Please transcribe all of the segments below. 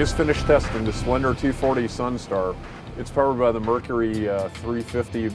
just finished testing the Splendor 240 SunStar. It's powered by the Mercury 350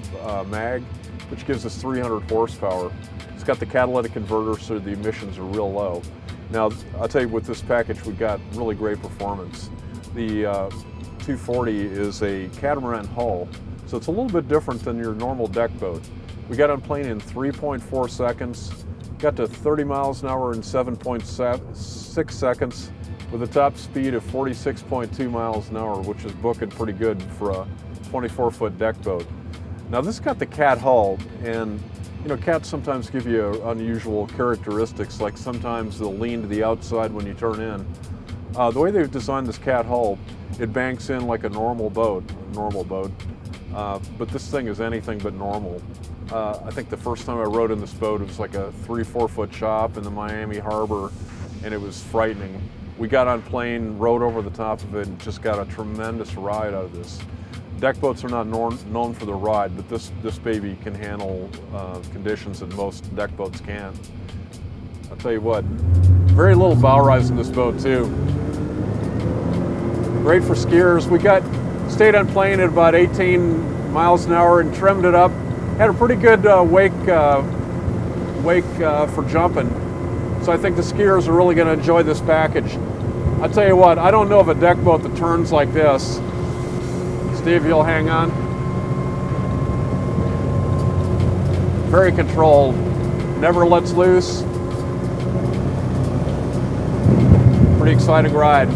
mag, which gives us 300 horsepower. It's got the catalytic converter, so the emissions are real low. Now, I'll tell you, with this package, we got really great performance. The 240 is a catamaran hull, so it's a little bit different than your normal deck boat. We got on plane in 3.4 seconds, got to 30 miles an hour in 7.6 seconds, with a top speed of 46.2 miles an hour, which is booking pretty good for a 24-foot deck boat. Now, this got the cat hull, and you know, cats sometimes give you unusual characteristics, like sometimes they'll lean to the outside when you turn in. The way they've designed this cat hull, it banks in like a normal boat, but this thing is anything but normal. I think the first time I rode in this boat, it was like a 3-4 foot chop in the Miami harbor, and it was frightening. We got on plane, rode over the top of it, and just got a tremendous ride out of this. Deck boats are not known for the ride, but this baby can handle conditions that most deck boats can't. I'll tell you what, very little bow rise in this boat too. Great for skiers. We stayed on plane at about 18 miles an hour and trimmed it up. Had a pretty good wake for jumping. So I think the skiers are really going to enjoy this package. I'll tell you what, I don't know of a deck boat that turns like this. Steve, you'll hang on. Very controlled, never lets loose. Pretty exciting ride.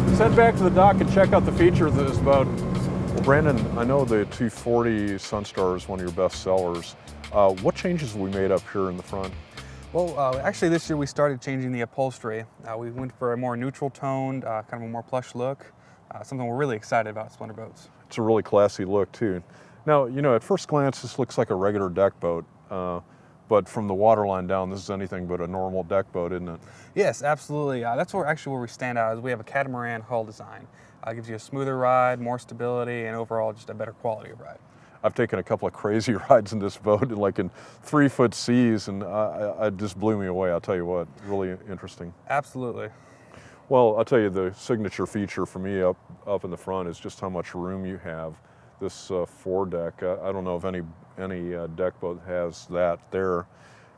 Let's head back to the dock and check out the features of this boat. Well, Brandon, I know the 240 SunStar is one of your best sellers. What changes have we made up here in the front? Well, actually this year we started changing the upholstery. We went for a more neutral toned, kind of a more plush look. Something we're really excited about at Splendor Boats. It's a really classy look too. Now, you know, at first glance this looks like a regular deck boat, but from the waterline down, this is anything but a normal deck boat, isn't it? Yes, absolutely. That's where we stand out, is we have a catamaran hull design. Gives you a smoother ride, more stability, and overall just a better quality of ride. I've taken a couple of crazy rides in this boat, like in 3-foot seas, and it just blew me away. I'll tell you what, really interesting. Absolutely. Well, I'll tell you, the signature feature for me up in the front is just how much room you have. This foredeck, I don't know if any deck boat has that there.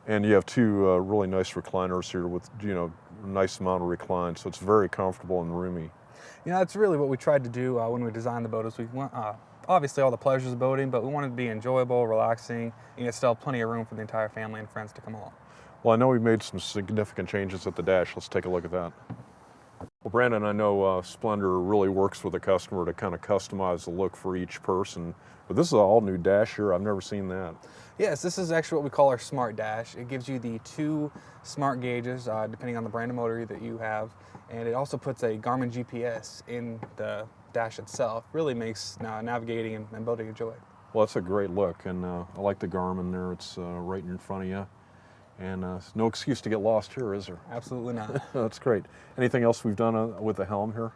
And you have two really nice recliners here with, you know, nice amount of recline, so it's very comfortable and roomy. You know, that's really what we tried to do when we designed the boat, is we want, obviously all the pleasures of boating, but we wanted to be enjoyable, relaxing, and yet still have plenty of room for the entire family and friends to come along. Well, I know we've made some significant changes at the dash. Let's take a look at that. Well, Brandon, I know Splendor really works with the customer to kind of customize the look for each person, but this is an all-new dash here. I've never seen that. Yes, this is actually what we call our Smart Dash. It gives you the 2 smart gauges, depending on the brand of motor that you have, and it also puts a Garmin GPS in the dash itself. Really makes navigating and boating a joy. Well, that's a great look, and I like the Garmin there. It's right in front of you. And no excuse to get lost here, is there? Absolutely not. That's great. Anything else we've done with the helm here?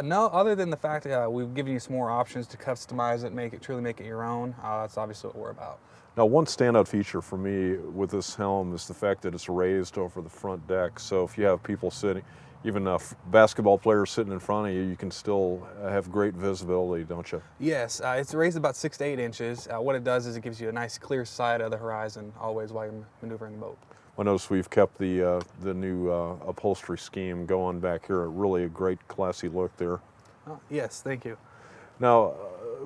No, other than the fact that we've given you some more options to customize it, truly make it your own. That's obviously what we're about. Now, one standout feature for me with this helm is the fact that it's raised over the front deck. So if you have people sitting, even basketball players sitting in front of you, you can still have great visibility, don't you? Yes, it's raised about 6 to 8 inches. What it does is it gives you a nice clear sight of the horizon always while you're maneuvering the boat. I notice we've kept the new upholstery scheme going back here. Really a great classy look there. Yes, thank you. Now,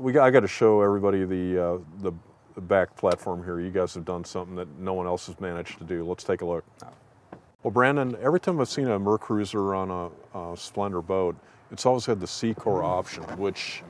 I got to show everybody the back platform here. You guys have done something that no one else has managed to do. Let's take a look. Well, Brandon, every time I've seen a Mercruiser on a Splendor boat, it's always had the C-Core option, which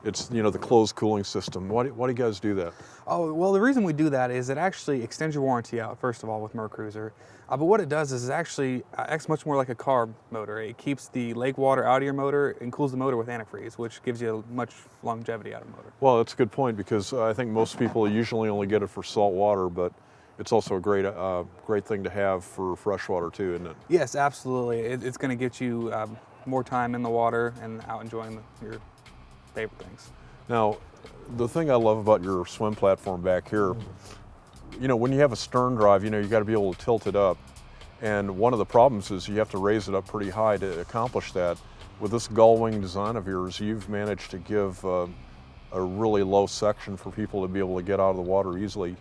it's, you know, the closed cooling system. Why do you guys do that? Oh, well, the reason we do that is it actually extends your warranty out, first of all, with Mercruiser. But what it does is it actually acts much more like a carb motor. It keeps the lake water out of your motor and cools the motor with antifreeze, which gives you much longevity out of the motor. Well, that's a good point, because I think most people usually only get it for salt water, but it's also a great thing to have for freshwater too, isn't it? Yes, absolutely. It's going to get you more time in the water and out enjoying your favorite things. Now, the thing I love about your swim platform back here, you know, when you have a stern drive, you know, you got to be able to tilt it up. And one of the problems is you have to raise it up pretty high to accomplish that. With this gull wing design of yours, you've managed to give a really low section for people to be able to get out of the water easily.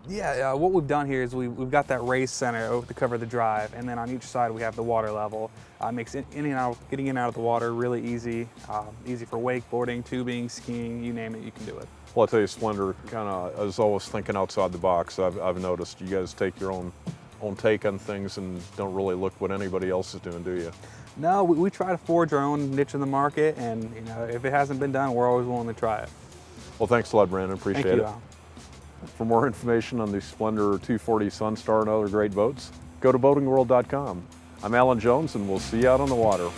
Yeah, what we've done here is we've got that raised center to cover the drive, and then on each side we have the water level. Makes getting in and out of the water really easy. Easy for wakeboarding, tubing, skiing, you name it, you can do it. Well, I tell you, Splendor kind of is always thinking outside the box. I've noticed you guys take your own take on things and don't really look what anybody else is doing, do you? No, we try to forge our own niche in the market, and if it hasn't been done, we're always willing to try it. Well, thanks a lot, Brandon. Appreciate Thank you, it. Al. For more information on the Splendor 240 SunStar and other great boats, go to boatingworld.com. I'm Alan Jones, and we'll see you out on the water.